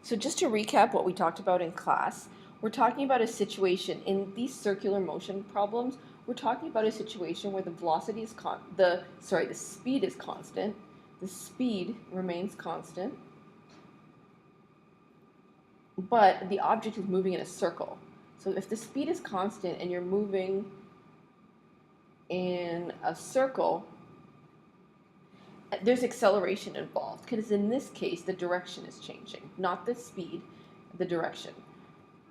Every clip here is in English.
So just to recap what we talked about in class, we're talking about a situation in these circular motion problems. We're talking about a situation where the velocity is the speed is constant. The speed remains constant, but the object is moving in a circle. So if the speed is constant and you're moving in a circle, there's acceleration involved, because in this case the direction is changing, not the speed, the direction.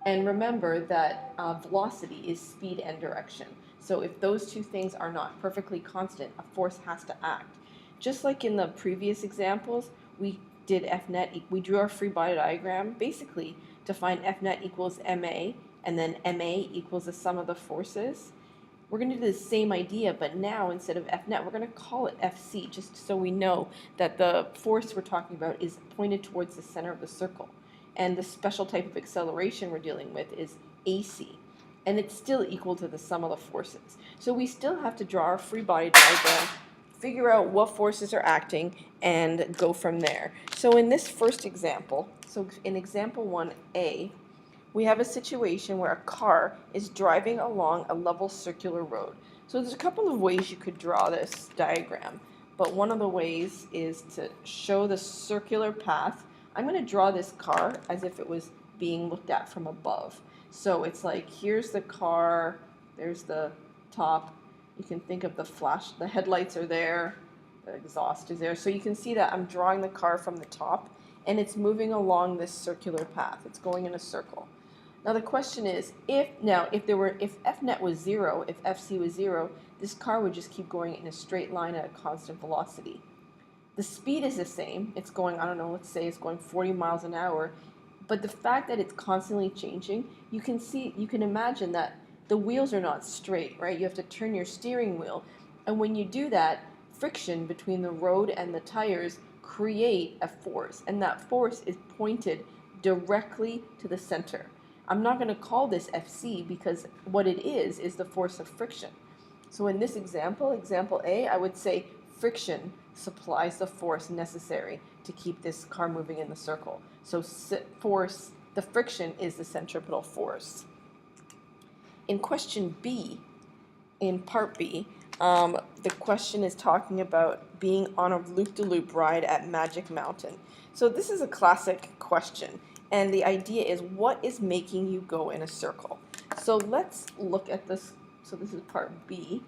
And remember that velocity is speed and direction. So if those two things are not perfectly constant, a force has to act. Just like in the previous examples, we did F net, we drew our free body diagram basically to find F net equals ma, and then ma equals the sum of the forces. We're going to do the same idea, but now instead of F net, we're going to call it Fc, just so we know that the force we're talking about is pointed towards the center of the circle. And the special type of acceleration we're dealing with is AC. And it's still equal to the sum of the forces. So we still have to draw our free body diagram, figure out what forces are acting, and go from there. So in this first example, so in example 1a, we have a situation where a car is driving along a level circular road. So there's a couple of ways you could draw this diagram, but one of the ways is to show the circular path. I'm going to draw this car as if it was being looked at from above. So it's like, here's the car, there's the top. You can think of the flash, the headlights are there, the exhaust is there. So you can see that I'm drawing the car from the top, and it's moving along this circular path. It's going in a circle. Now the question is, if F net was 0, if Fc was 0, this car would just keep going in a straight line at a constant velocity. The speed is the same. It's going, I don't know, let's say it's going 40 miles an hour. But the fact that it's constantly changing, you can imagine that the wheels are not straight, right? You have to turn your steering wheel. And when you do that, friction between the road and the tires create a force. And that force is pointed directly to the center. I'm not going to call this Fc because what it is the force of friction. So in this example, example A, I would say friction supplies the force necessary to keep this car moving in the circle. So force, the friction is the centripetal force. In question B, in part B, the question is talking about being on a loop-de-loop ride at Magic Mountain. So this is a classic question. And the idea is, what is making you go in a circle? So let's look at this. So this is part B.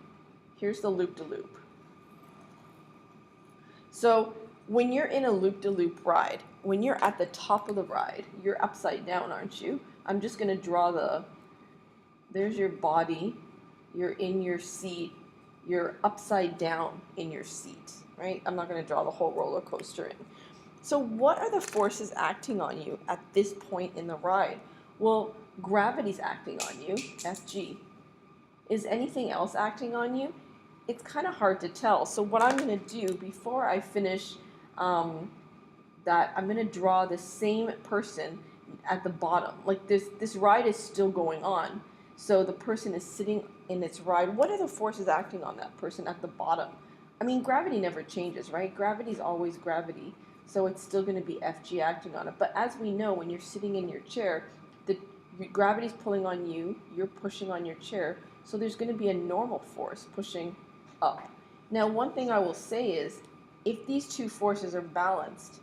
Here's the loop-de-loop. So when you're in a loop-de-loop ride, when you're at the top of the ride, you're upside down, aren't you? I'm just going to draw there's your body, you're in your seat, you're upside down in your seat, right? I'm not going to draw the whole roller coaster in. So what are the forces acting on you at this point in the ride? Well, gravity's acting on you, Fg. Is anything else acting on you? It's kind of hard to tell. So what I'm going to do before I finish that, I'm going to draw the same person at the bottom. Like this ride is still going on. So the person is sitting in its ride. What are the forces acting on that person at the bottom? I mean, gravity never changes, right? Gravity is always gravity. So it's still going to be Fg acting on it. But as we know, when you're sitting in your chair, the gravity's pulling on you, you're pushing on your chair, so there's going to be a normal force pushing up. Now, one thing I will say is, if these two forces are balanced,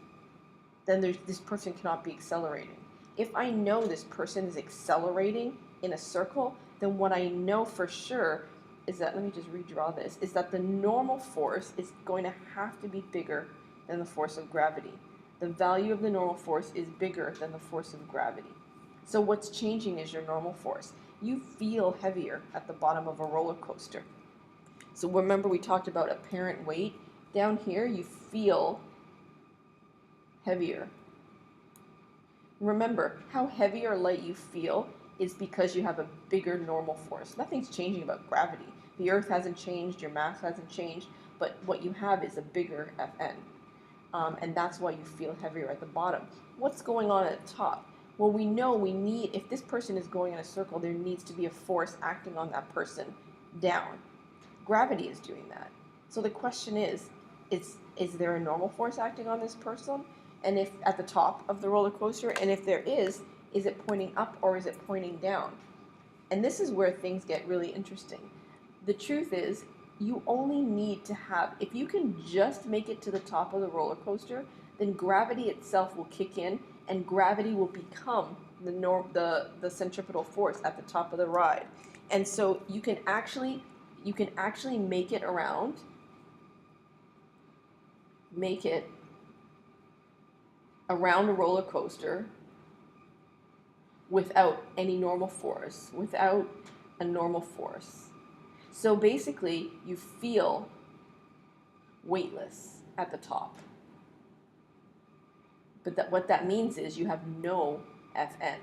then this person cannot be accelerating. If I know this person is accelerating in a circle, then what I know for sure is that, let me just redraw this, is that the normal force is going to have to be bigger than the force of gravity. The value of the normal force is bigger than the force of gravity. So what's changing is your normal force. You feel heavier at the bottom of a roller coaster. So remember we talked about apparent weight. Down here you feel heavier. Remember, how heavy or light you feel is because you have a bigger normal force. Nothing's changing about gravity. The Earth hasn't changed, your mass hasn't changed, but what you have is a bigger Fn. And that's why you feel heavier at the bottom. What's going on at the top? Well, we know if this person is going in a circle, there needs to be a force acting on that person down. Gravity is doing that. So the question is there a normal force acting on this person? And if at the top of the roller coaster, and if there is it pointing up or is it pointing down? And this is where things get really interesting. The truth is, you only need to have, if you can just make it to the top of the roller coaster, then gravity itself will kick in, and gravity will become the centripetal force at the top of the ride. And so you can actually make it around, a roller coaster without any normal force, without a normal force. So basically, you feel weightless at the top. But what that means is you have no Fn.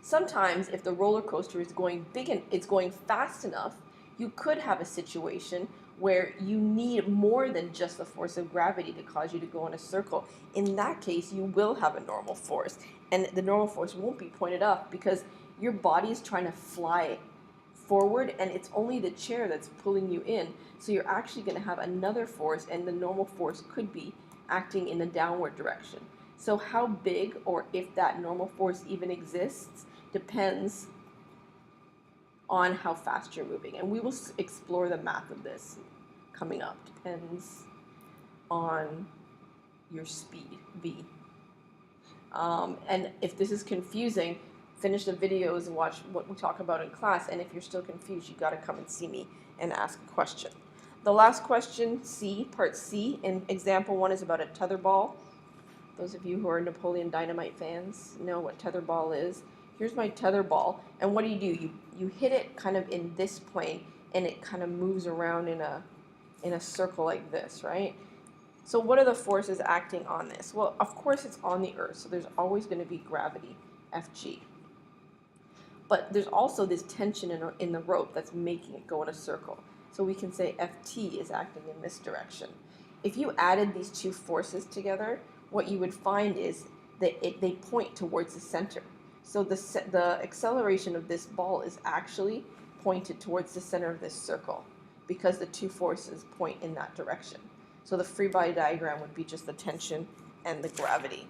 Sometimes, if the roller coaster is going big and it's going fast enough, you could have a situation where you need more than just the force of gravity to cause you to go in a circle. In that case, you will have a normal force, and the normal force won't be pointed up because your body is trying to fly forward, and it's only the chair that's pulling you in. So you're actually going to have another force, and the normal force could be acting in a downward direction. So how big, or if that normal force even exists, depends on how fast you're moving. And we will explore the math of this coming up. Depends on your speed, v. And if this is confusing, finish the videos and watch what we talk about in class. And if you're still confused, you got to come and see me and ask a question. The last question, C, part C, in example 1 is about a tetherball. Those of you who are Napoleon Dynamite fans know what tetherball is. Here's my tetherball, and what do? You hit it kind of in this plane, and it kind of moves around in a circle like this, right? So what are the forces acting on this? Well, of course it's on the Earth, so there's always going to be gravity, Fg. But there's also this tension in the rope that's making it go in a circle. So we can say Ft is acting in this direction. If you added these two forces together, what you would find is that they point towards the center. So the acceleration of this ball is actually pointed towards the center of this circle because the two forces point in that direction. So the free body diagram would be just the tension and the gravity.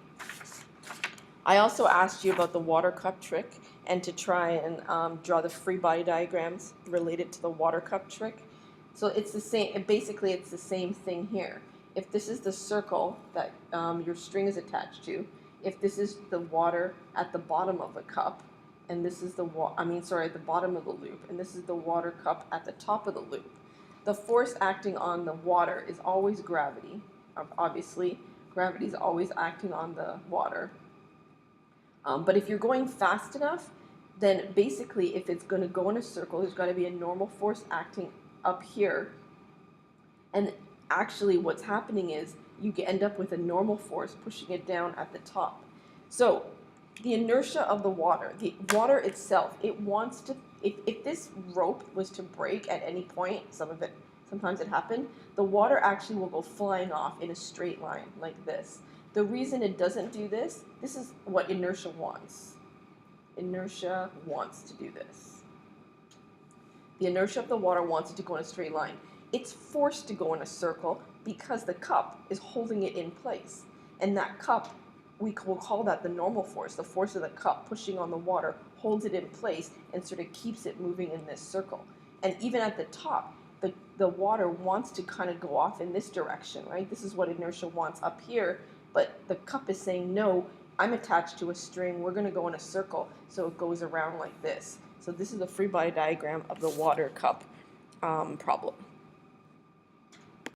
I also asked you about the water cup trick and to try and draw the free body diagrams related to the water cup trick. So it's the same, basically it's the same thing here. If this is the circle that your string is attached to, if this is the water at the bottom of the cup, and this is the at the bottom of the loop, and this is the water cup at the top of the loop, the force acting on the water is always gravity. Obviously, gravity is always acting on the water. But if you're going fast enough, then basically if it's going to go in a circle, there's got to be a normal force acting up here. And actually what's happening is you end up with a normal force pushing it down at the top. So the inertia of the water itself, it wants to, if this rope was to break at any point, sometimes it happened, the water actually will go flying off in a straight line like this. The reason it doesn't do this is what inertia wants. Inertia wants to do this. The inertia of the water wants it to go in a straight line. It's forced to go in a circle because the cup is holding it in place. And that cup, we will call that the normal force. The force of the cup pushing on the water holds it in place and sort of keeps it moving in this circle. And even at the top, the water wants to kind of go off in this direction, right? This is what inertia wants up here, but the cup is saying, no, I'm attached to a string, we're going to go in a circle, so it goes around like this. So this is the free body diagram of the water cup problem.